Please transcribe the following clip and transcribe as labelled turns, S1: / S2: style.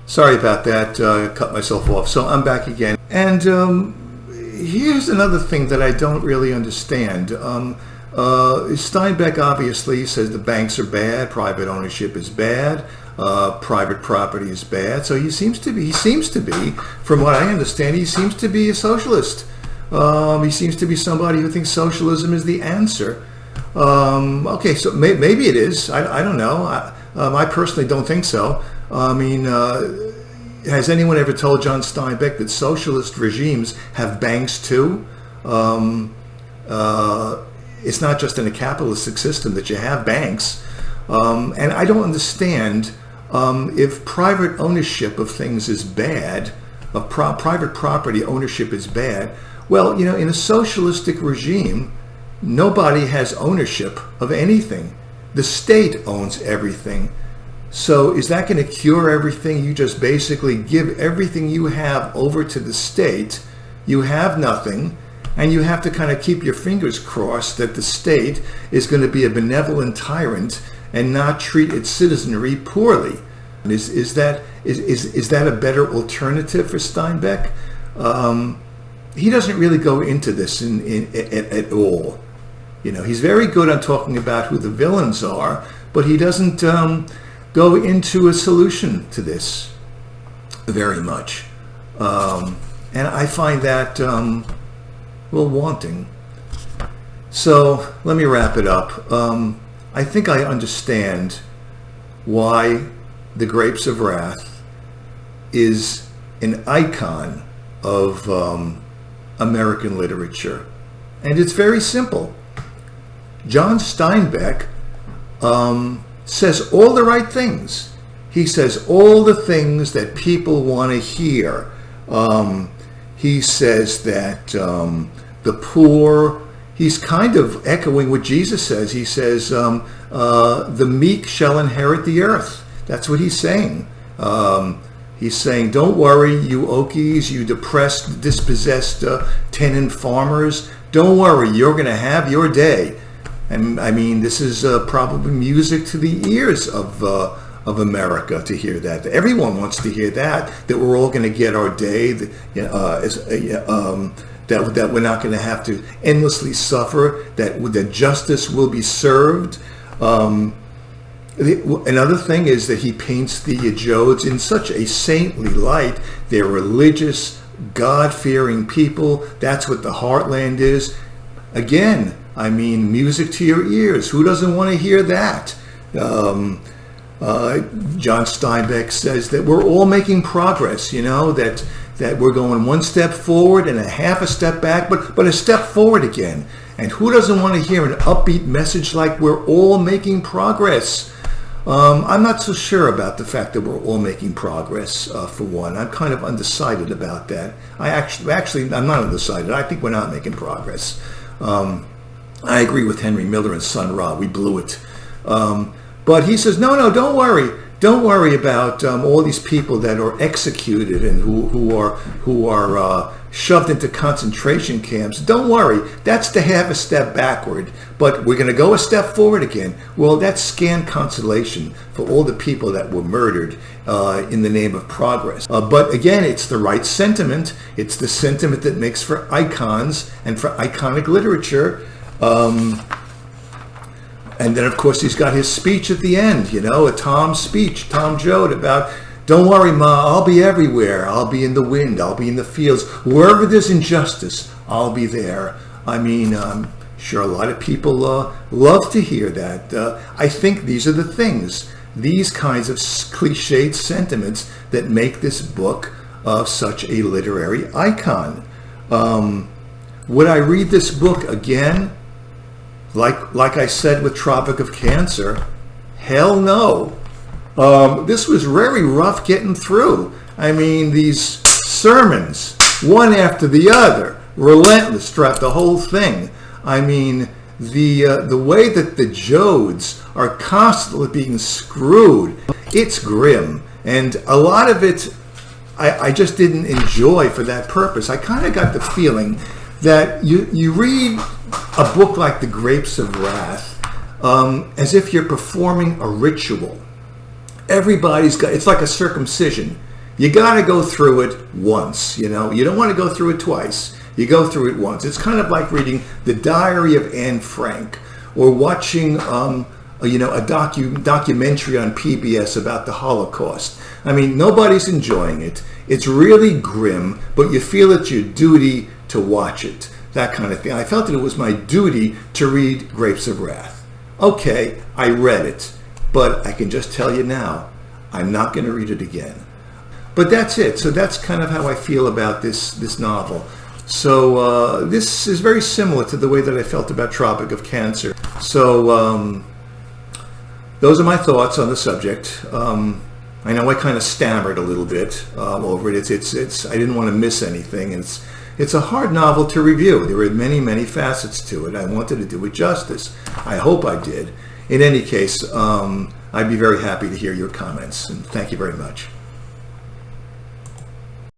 S1: Sorry about that. Cut myself off. So I'm back again. And here's another thing that I don't really understand. Steinbeck obviously says the banks are bad, private ownership is bad, private property is bad. So he seems to be, from what I understand, he seems to be a socialist. He seems to be somebody who thinks socialism is the answer. Okay, so maybe it is. I don't know. I personally don't think so. I mean, has anyone ever told John Steinbeck that socialist regimes have banks too? It's not just in a capitalistic system that you have banks. And I don't understand if private ownership of things is bad, if private property ownership is bad. Well, you know, in a socialistic regime, nobody has ownership of anything. The state owns everything. So is that going to cure everything? You just basically give everything you have over to the state. You have nothing, and you have to kind of keep your fingers crossed that the state is going to be a benevolent tyrant and not treat its citizenry poorly. Is that a better alternative for Steinbeck? He doesn't really go into this at all. You know, he's very good on talking about who the villains are, but he doesn't go into a solution to this very much. And I find that, wanting. So let me wrap it up. I think I understand why The Grapes of Wrath is an icon of American literature. And it's very simple. John Steinbeck says all the right things. He says all the things that people want to hear. He says that the poor, he's kind of echoing what Jesus says. He says, the meek shall inherit the earth. That's what he's saying. He's saying, don't worry, you Okies, you depressed, dispossessed tenant farmers. Don't worry, you're going to have your day. And I mean, this is probably music to the ears of America to hear that. Everyone wants to hear that we're all going to get our day, that we're not going to have to endlessly suffer, that justice will be served. Another thing is that he paints the Jodes in such a saintly light. They're religious, God-fearing people. That's what the heartland is. Again, I mean, music to your ears. Who doesn't want to hear that? John Steinbeck says that we're all making progress, you know, that we're going one step forward and a half a step back, but a step forward again. And who doesn't want to hear an upbeat message like we're all making progress? I'm not so sure about the fact that we're all making progress, for one. I'm kind of undecided about that. I'm not undecided. I think we're not making progress. I agree with Henry Miller and Sun Ra. We blew it. But he says, no, don't worry. Don't worry about all these people that are executed and who are shoved into concentration camps. Don't worry. That's the half a step backward. But we're going to go a step forward again. Well, that's scant consolation for all the people that were murdered in the name of progress. But again, it's the right sentiment. It's the sentiment that makes for icons and for iconic literature. And then, of course, he's got his speech at the end, you know, a Tom speech, Tom Joad, about, don't worry, Ma, I'll be everywhere. I'll be in the wind. I'll be in the fields. Wherever there's injustice, I'll be there. I mean, I'm sure a lot of people love to hear that. I think these are the things, these kinds of cliched sentiments that make this book such a literary icon. Would I read this book again? Like I said with Tropic of Cancer, hell no. This was very rough getting through. I mean, these sermons, one after the other, relentless throughout the whole thing. I mean, the way that the Jodes are constantly being screwed, it's grim. And a lot of it, I just didn't enjoy for that purpose. I kind of got the feeling that you read a book like The Grapes of Wrath as if you're performing a ritual. Everybody's got, it's like a circumcision. You got to go through it once, you know. You don't want to go through it twice. You go through it once. It's kind of like reading The Diary of Anne Frank, or watching a documentary on PBS about the Holocaust. I mean, nobody's enjoying it. It's really grim, but you feel it's your duty to watch it. That kind of thing. I felt that it was my duty to read Grapes of Wrath. Okay, I read it, but I can just tell you now, I'm not going to read it again. But that's it. So that's kind of how I feel about this novel. So this is very similar to the way that I felt about Tropic of Cancer. So those are my thoughts on the subject. I know I kind of stammered a little bit over it. It's I didn't want to miss anything. And it's a hard novel to review. There are many facets to it. I wanted to do it justice. I hope I did. In any case, I'd be very happy to hear your comments. And thank you very much.